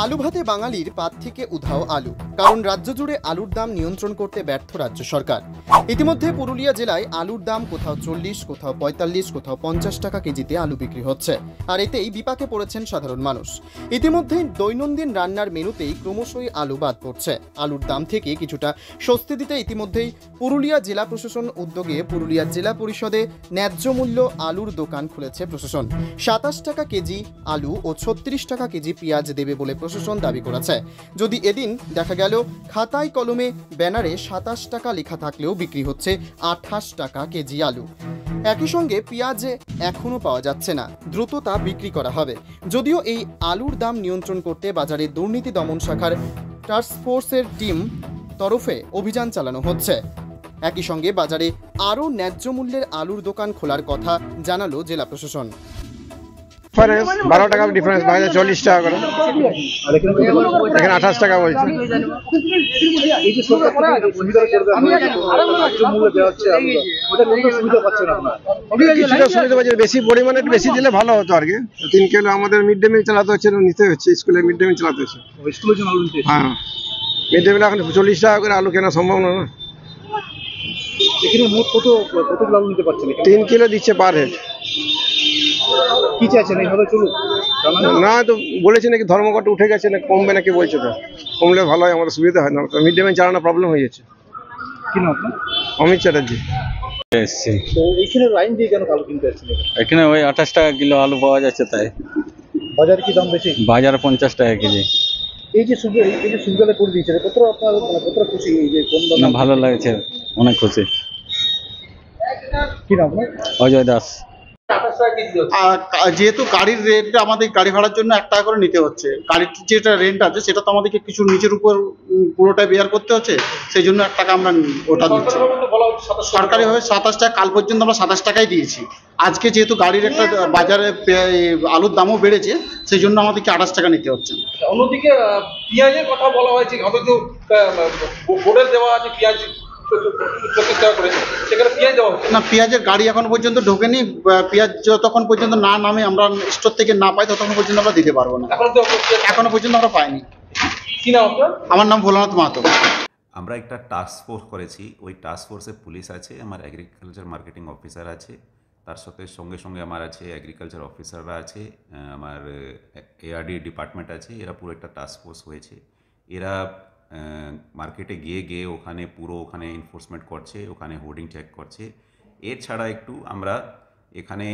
আলু ভাতে বাঙালির পাত থেকে উধাও আলু, কারণ রাজ্য জুড়ে আলুর দাম নিয়ন্ত্রণ করতে ব্যর্থ রাজ্য সরকার। ইতিমধ্যে পুরুলিয়া জেলায় আলুর দাম কোথাও 40, কোথাও 45, কোথাও 50 টাকা কেজিতে আলু বিক্রি হচ্ছে, আর এতেই বিপাকে পড়েছেন সাধারণ মানুষ। ইতিমধ্যে দৈনন্দিন রান্নার মেনুতেই ক্রমশই আলু বাদ পড়ছে। আলুর দাম থেকে কিছুটা স্বস্তি দিতে ইতিমধ্যেই পুরুলিয়া জেলা প্রশাসন উদ্যোগে পুরুলিয়া জেলা পরিষদে ন্যায্য মূল্য আলুর দোকান খুলেছে প্রশাসন। 27 টাকা কেজি আলু ও 36 টাকা কেজি পেঁয়াজ দেবে বলে প্রশাসন দাবি করেছে। যদি এদিন দেখা গেল খাতায় কলমে ব্যানারে 27 টাকা লেখা থাকলেও বিক্রি হচ্ছে 28 টাকা কেজি আলু। একই সঙ্গে পেঁয়াজ এখনও পাওয়া যাচ্ছে না, দ্রুত তা বিক্রি করা হবে। যদিও এই আলুর দাম নিয়ন্ত্রণ করতে বাজারে দুর্নীতি দমন শাখার টাস্কফোর্সের টিম তরফে অভিযান চালানো হচ্ছে। একই সঙ্গে বাজারে আরও ন্যায্য মূল্যের আলুর দোকান খোলার কথা জানালো জেলা প্রশাসন। 12 টাকা ডিফারেন্স, বাইরে 40 টাকা করে, এখানে 28 টাকা বলছে। কিছুটা সুবিধা পাচ্ছে, বেশি পরিমাণে বেশি দিলে ভালো হতো আর কি। 3 কিলো আমাদের মিড ডে মিল চালাতে হচ্ছে, নিতে হচ্ছে, স্কুলে মিড ডে মিল চালাতে হচ্ছে। হ্যাঁ, মিড ডে মিল এখন 40 টাকা করে আলু কেনা সম্ভব না। এখানে মোট কতগুলো আলু নিতে পারছেন? 3 কিলো দিচ্ছে পার হেড। কি চাইছেন এইভাবে চলুক? না তো বলেছে নাকি ধর্মঘট উঠে গেছে, না কমবে নাকি বলছে, তো কমলে ভালো হয়, আমাদের সুবিধা হয়। না মিড ডে মিল চালানো প্রবলেম হয়ে যাচ্ছে। কি নাম আপনার? অমিত চ্যাটার্জি। তো এইখানে লাইন দিয়ে কেন আলু কিনতে আসছেন? এখানে ওই 28 টাকা কিলো আলু পাওয়া যাচ্ছে, তাই। বাজারে কি দাম বেশি? বাজারে 50 টাকা কেজি। এই যে সুবিধা করে দিয়েছে, কতটা খুশি? এই যে কোন না, ভালো লাগছে, অনেক খুশি। কি নাম আপনার? অজয় দাস। যেহেতু গাড়ির রেটটা আমাদের গাড়ি ভাড়ার জন্য 1 টাকা করে নিতে হচ্ছে, গাড়ির যেটা রেন্ট আছে সেটা তো আমাদেরকে কিছু নিচের উপর পুরোটা বেয়ার করতে হচ্ছে, সেই জন্য 1 টাকা আমরা ওটা দিচ্ছি। সরকারিভাবে 27 টাকা, কাল পর্যন্ত আমরা 27 টাকাই দিয়েছি। আজকে যেহেতু গাড়ির একটা বাজারে আলুর দামও বেড়েছে, সেই জন্য আমাদেরকে 28 টাকা নিতে হচ্ছে। অন্যদিকে পেঁয়াজের কথা বলা হয়েছে, অথচ বোর্ডের দেওয়া আছে পেঁয়াজ 25 টাকা করে, সেখানে পেঁয়াজ দেওয়া হচ্ছে না, পেঁয়াজের গাড়ি এখন পর্যন্ত ঢোকেনি। পেঁয়াজ যতক্ষণ পর্যন্ত না নামে, আমরা স্টোর থেকে না পাই, ততক্ষণ পর্যন্ত আমরা দিতে পারবো না। এখনো পর্যন্ত আমরা পাইনি। কি নাম আপনার? আমার নাম ভোলানাথ মাহাতো। আমরা একটা টাস্ক ফোর্স করেছি, ওই টাস্ক ফোর্সে পুলিশ আছে, আমার এগ্রিকালচার মার্কেটিং অফিসার আছে, তার সাথে সঙ্গে সঙ্গে আমার আছে এগ্রিকালচার অফিসাররা আছে, আমার এআরডি ডিপার্টমেন্ট আছে। এরা পুরো একটা টাস্ক ফোর্স হয়েছে। এরা মার্কেটে গিয়ে ওখানে এনফোর্সমেন্ট করছে, ওখানে হোর্ডিং চেক করছে। এছাড়া একটু আমরা এখানে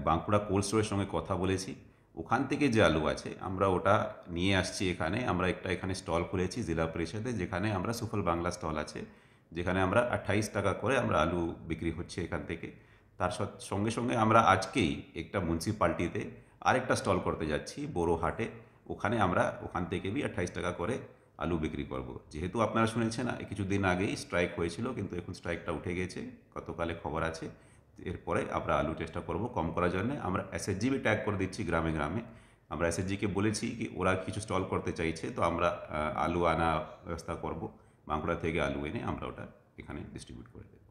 বাঁকুড়া কোল্ড স্টোরের সঙ্গে কথা বলেছি, ওখান থেকে যে আলু আছে আমরা ওটা নিয়ে আসছি এখানে। আমরা এখানে স্টল খুলেছি জেলা পরিষদে, যেখানে আমরা সুফল বাংলা স্টল আছে, যেখানে আমরা 28 টাকা করে আমরা আলু বিক্রি হচ্ছে এখান থেকে। তার সঙ্গে সঙ্গে আমরা আজকেই একটা মিউনিসিপ্যালিটিতে আরেকটা স্টল করতে যাচ্ছি বোরোহাটে, ওখান থেকে 28 টাকা করে আলু বিক্রি করব। যেহেতু আপনারা শুনেছেন কিছুদিন আগেই স্ট্রাইক হয়েছিল, কিন্তু এখন স্ট্রাইকটা উঠে গেছে, গতকালে খবর আছে। এরপরে আমরা আলু চেষ্টা করব কম করার জন্য। আমরা এসএসজি ট্যাগ করে দিচ্ছি গ্রামে গ্রামে। আমরা এসএসজিকে বলেছি কি ওরা কিছু স্টল করতে চাইছে, তো আমরা আলু আনা ব্যবস্থা করব, বাঁকুড়া থেকে আলু এনে আমরা ওটা এখানে ডিস্ট্রিবিউট করে দেবো।